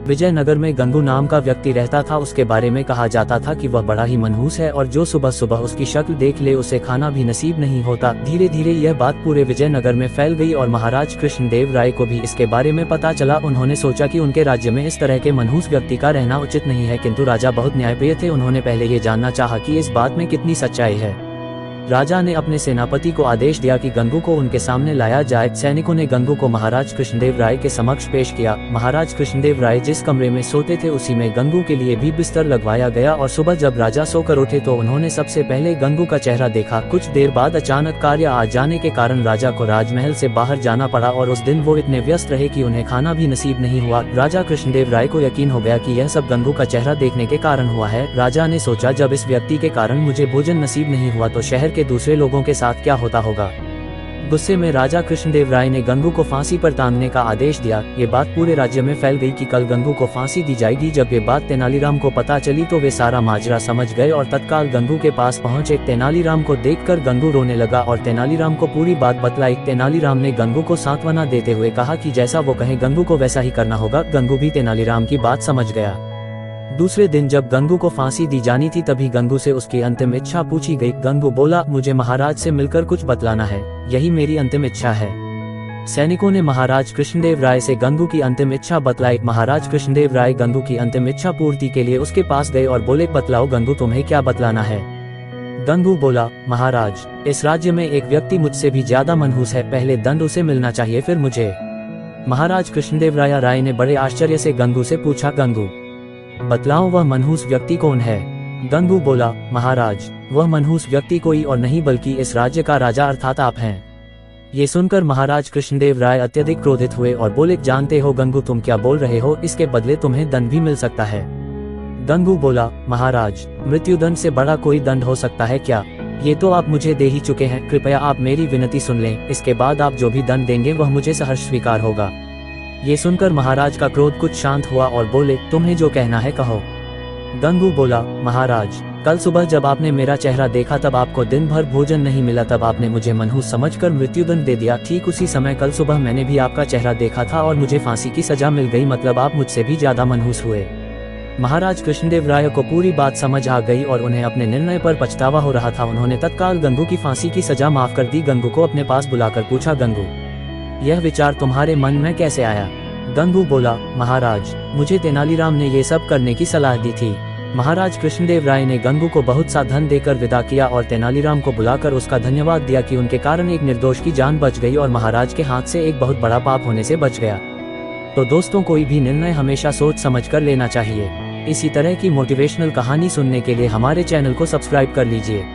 विजयनगर में गंगू नाम का व्यक्ति रहता था। उसके बारे में कहा जाता था कि वह बड़ा ही मनहूस है और जो सुबह सुबह उसकी शक्ल देख ले उसे खाना भी नसीब नहीं होता। धीरे धीरे यह बात पूरे विजयनगर में फैल गई और महाराज कृष्णदेव राय को भी इसके बारे में पता चला। उन्होंने सोचा कि उनके राज्य में इस तरह के मनहूस व्यक्ति का रहना उचित नहीं है, किंतु राजा बहुत न्यायप्रिय थे। उन्होंने पहले ये जानना चाहा कि इस बात में कितनी सच्चाई है। राजा ने अपने सेनापति को आदेश दिया कि गंगू को उनके सामने लाया जाए। सैनिकों ने गंगू को महाराज कृष्णदेव राय के समक्ष पेश किया। महाराज कृष्णदेव राय जिस कमरे में सोते थे उसी में गंगू के लिए भी बिस्तर लगवाया गया और सुबह जब राजा सोकर उठे तो उन्होंने सबसे पहले गंगू का चेहरा देखा। कुछ देर बाद अचानक कार्य आ जाने के कारण राजा को राजमहल से बाहर जाना पड़ा और उस दिन वो इतने व्यस्त रहे कि उन्हें खाना भी नसीब नहीं हुआ। राजा कृष्णदेव राय को यकीन हो गया कि यह सब गंगू का चेहरा देखने के कारण हुआ है। राजा ने सोचा, जब इस व्यक्ति के कारण मुझे भोजन नसीब नहीं हुआ तो शहर के दूसरे लोगों के साथ क्या होता होगा। गुस्से में राजा कृष्णदेव राय ने गंगू को फांसी पर टांगने का आदेश दिया। ये बात पूरे राज्य में फैल गई कि कल गंगू को फांसी दी जाएगी। जब ये बात तेनालीराम को पता चली तो वे सारा माजरा समझ गए और तत्काल गंगू के पास पहुंचे। तेनालीराम को देखकर गंगू रोने लगा और तेनालीराम को पूरी बात बतलाई। तेनालीराम ने गंगू को सांत्वना देते हुए कहा कि जैसा वो कहे गंगू को वैसा ही करना होगा। गंगू भी तेनालीराम की बात समझ गया। दूसरे दिन जब गंगू को फांसी दी जानी थी तभी गंगू से उसकी अंतिम इच्छा पूछी गई। गंगू बोला, मुझे महाराज से मिलकर कुछ बतलाना है, यही मेरी अंतिम इच्छा है। सैनिकों ने महाराज कृष्णदेव राय से गंगू की अंतिम इच्छा बतलाई। महाराज कृष्णदेव राय गंगू की अंतिम इच्छा पूर्ति के लिए उसके पास गए और बोले, बतलाओ गंगू, तुम्हें क्या बतलाना है। गंगू बोला, महाराज, इस राज्य में एक व्यक्ति मुझसे भी ज्यादा मनहूस है, पहले दंड उसे मिलना चाहिए फिर मुझे। महाराज कृष्णदेव राय ने बड़े आश्चर्य से गंगू से पूछा, गंगू बतलाओ वह मनहूस व्यक्ति कौन है। गंगू बोला, महाराज, वह मनहूस व्यक्ति कोई और नहीं बल्कि इस राज्य का राजा अर्थात आप हैं। ये सुनकर महाराज कृष्णदेव राय अत्यधिक क्रोधित हुए और बोले, जानते हो गंगू तुम क्या बोल रहे हो, इसके बदले तुम्हें दंड भी मिल सकता है। गंगू बोला, महाराज, मृत्युदंड से बड़ा कोई दंड हो सकता है क्या। ये तो आप मुझे दे ही चुके हैं, कृपया आप मेरी विनती सुन लें, इसके बाद आप जो भी दंड देंगे वह मुझे सहर्ष स्वीकार होगा। ये सुनकर महाराज का क्रोध कुछ शांत हुआ और बोले, तुम्हें जो कहना है कहो। गंगू बोला, महाराज, कल सुबह जब आपने मेरा चेहरा देखा तब आपको दिन भर भोजन नहीं मिला, तब आपने मुझे मनहूस समझकर मृत्युदंड दे दिया। ठीक उसी समय कल सुबह मैंने भी आपका चेहरा देखा था और मुझे फांसी की सजा मिल गई, मतलब आप मुझसे भी ज्यादा मनहूस हुए। महाराज कृष्णदेव राय को पूरी बात समझ आ गई और उन्हें अपने निर्णय पर पछतावा हो रहा था। उन्होंने तत्काल गंगू की फांसी की सजा माफ कर दी। गंगू को अपने पास बुलाकर पूछा, गंगू, यह विचार तुम्हारे मन में कैसे आया। गंगू बोला, महाराज, मुझे तेनालीराम ने ये सब करने की सलाह दी थी। महाराज कृष्णदेव राय ने गंगू को बहुत सा धन देकर विदा किया और तेनालीराम को बुलाकर उसका धन्यवाद दिया कि उनके कारण एक निर्दोष की जान बच गई और महाराज के हाथ से एक बहुत बड़ा पाप होने से बच गया। तो दोस्तों, कोई भी निर्णय हमेशा सोच समझ कर लेना चाहिए। इसी तरह की मोटिवेशनल कहानी सुनने के लिए हमारे चैनल को सब्सक्राइब कर लीजिए।